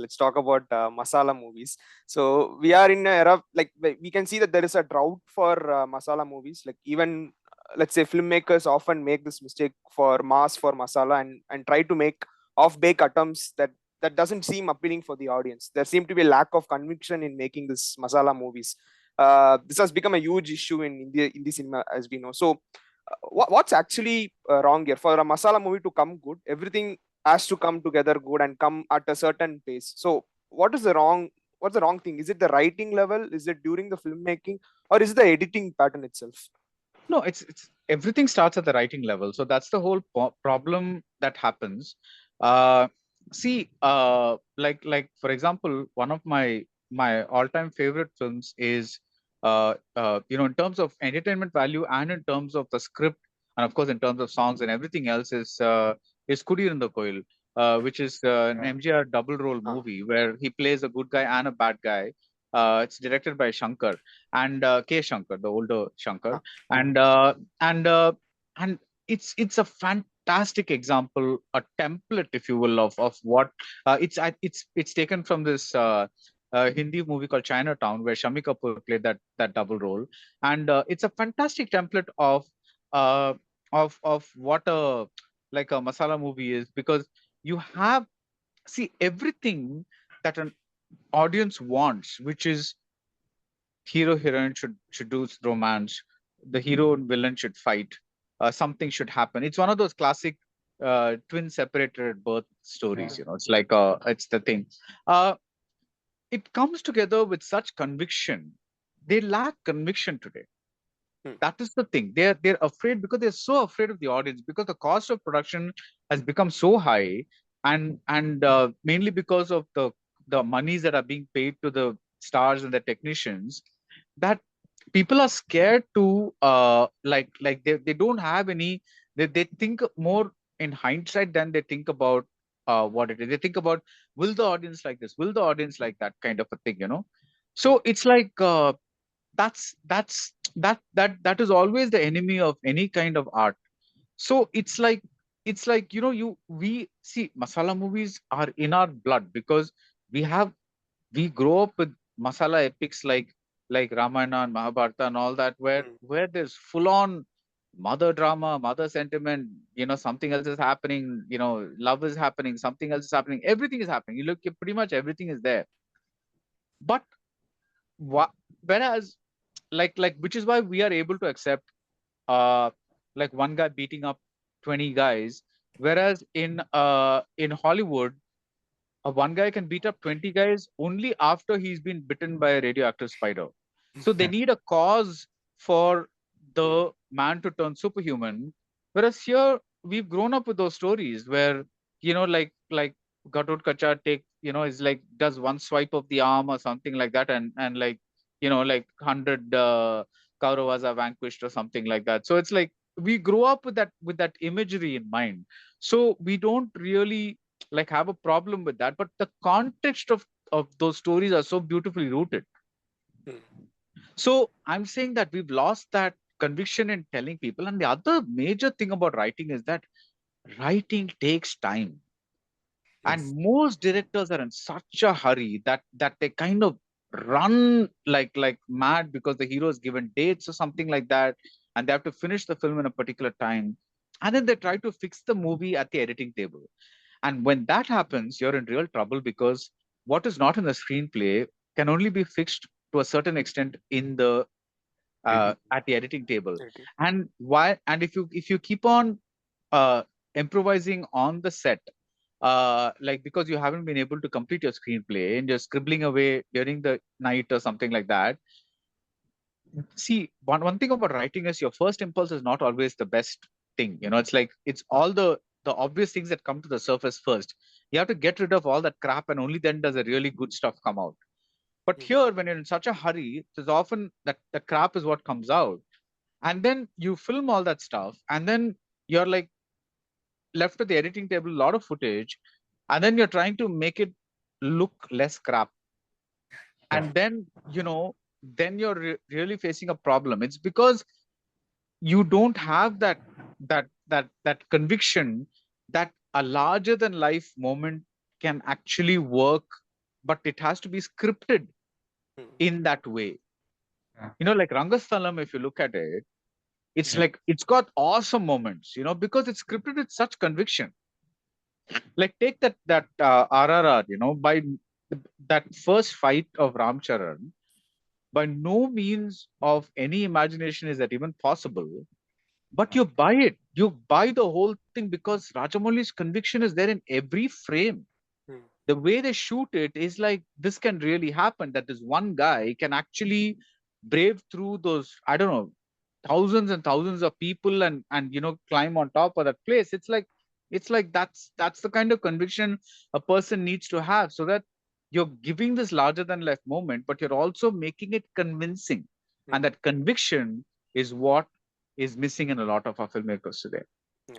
Let's talk about masala movies. So we are in an era, like we can see that there is a drought for masala movies. Like even let's say filmmakers often make this mistake for mass for masala and try to make off-bake attempts that doesn't seem appealing for the audience. There seem to be a lack of conviction in making this masala movies. This has become a huge issue in India in the cinema, as we know. So what's actually wrong here? For a masala movie to come good, everything has to come together good and come at a certain pace. So what's the wrong thing? Is it the writing level? Is it during the filmmaking, or is it the editing pattern itself? No, it's everything starts at the writing level. So that's the whole problem that happens. Uh, like for example, one of my all-time favorite films is in terms of entertainment value and in terms of the script, and of course in terms of songs and everything else is Kudir in the Koil, which is an MGR double role Huh. movie where he plays a good guy and a bad guy. It's directed by Shankar and K. Shankar, the older Shankar, Huh. and uh, and uh, and it's a fantastic example, a template, if you will, of what it's taken from this Hindi movie called Chinatown, where Shami Kapoor played that double role, and it's a fantastic template uh, of what a like a masala movie is, because you have see everything that an audience wants, which is hero heroine should do romance, the hero and villain should fight, something should happen. It's one of those classic twin separated at birth stories. It's like it's the thing. Uh, it comes together with such conviction. They lack conviction today. Hmm. That is the thing. They're afraid because they're so afraid of the audience, because the cost of production has become so high, and mainly because of the monies that are being paid to the stars and the technicians, that people are scared to they don't have any, they think more in hindsight than they think about what it is. They think about, will the audience like this, will the audience like that, kind of a thing. Hmm. So it's like that is always the enemy of any kind of art. So it's like you we see masala movies are in our blood, because we grow up with masala epics like Ramayana and Mahabharata and all that, where Hmm. there's full on mother drama, mother sentiment. Something else is happening. Love is happening. Something else is happening. Everything is happening. You look, pretty much everything is there. But whereas, which is why we are able to accept uh like one guy beating up 20 guys, whereas in Hollywood, one guy can beat up 20 guys only after he's been bitten by a radioactive spider. So they need a cause for Hmm. the man to turn superhuman. Whereas here, we've grown up with those stories where, like Ghatot Kacha is like, does one swipe of the arm or something like that, and like 100 Kauravas are vanquished or something like that. So it's like we grow up with that imagery in mind. So we don't really have a problem with that, but the context of those stories are so beautifully rooted. Hmm. So I'm saying that we've lost that conviction in telling people. And the other major thing about writing is that writing takes time, Yes. and most directors are in such a hurry that they kind of run like mad, because the hero is given dates or something like that, and they have to finish the film in a particular time, and then they try to fix the movie at the editing table. And when that happens, you're in real trouble, because what is not in the screenplay can only be fixed to a certain extent in the at the editing table. Editing. And if you keep on uh, improvising on the set, because you haven't been able to complete your screenplay and you're scribbling away during the night or something like that. See, one thing about writing is your first impulse is not always the best thing. It's like it's all the obvious things that come to the surface first. You have to get rid of all that crap, and only then does the really good stuff come out. But Hmm. here, when you're in such a hurry, there's often that the crap is what comes out. And then you film all that stuff, and then you're like left at the editing table, a lot of footage, and then you're trying to make it look less crap. And then you're really facing a problem. It's because you don't have that conviction that a larger than life moment can actually work but it has to be scripted in that way. Yeah. Like Rangasthalam, if you look at it, it's Yeah. like it's got awesome moments, because it's scripted with such conviction. Like take that RRR, by that first fight of Ramcharan, by no means of any imagination is that even possible. But you buy it. You buy the whole thing because Rajamouli's conviction is there in every frame. The way they shoot it is like this can really happen. That this one guy can actually brave through those, I don't know, thousands and thousands of people and climb on top of that place. It's like that's the kind of conviction a person needs to have, so that you're giving this larger than life moment, but you're also making it convincing. And that conviction is what is missing in a lot of our filmmakers today.